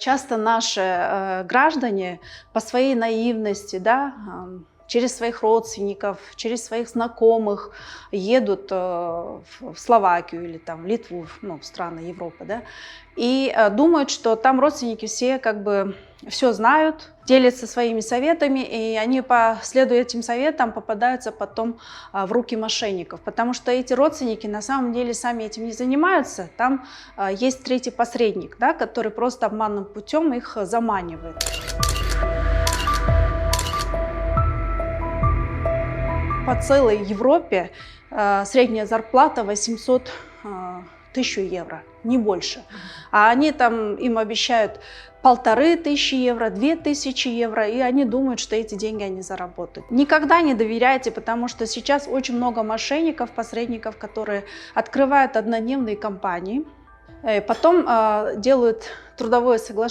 Часто наши граждане по своей наивности, да, через своих родственников, через своих знакомых едут в Словакию или там, в Литву, ну, в страны Европы, да, и думают, что там родственники все как бы все знают, делятся своими советами, и они, следуя этим советам, попадаются потом в руки мошенников, потому что эти родственники на самом деле сами этим не занимаются, там есть третий посредник, да, который просто обманным путем их заманивает. По целой Европе средняя зарплата 800 1000 евро, не больше. А они там, им обещают 1500 евро, 2000 евро, и они думают, что эти деньги они заработают. Никогда не доверяйте, потому что сейчас очень много мошенников, посредников, которые открывают однодневные компании, потом делают трудовое соглашение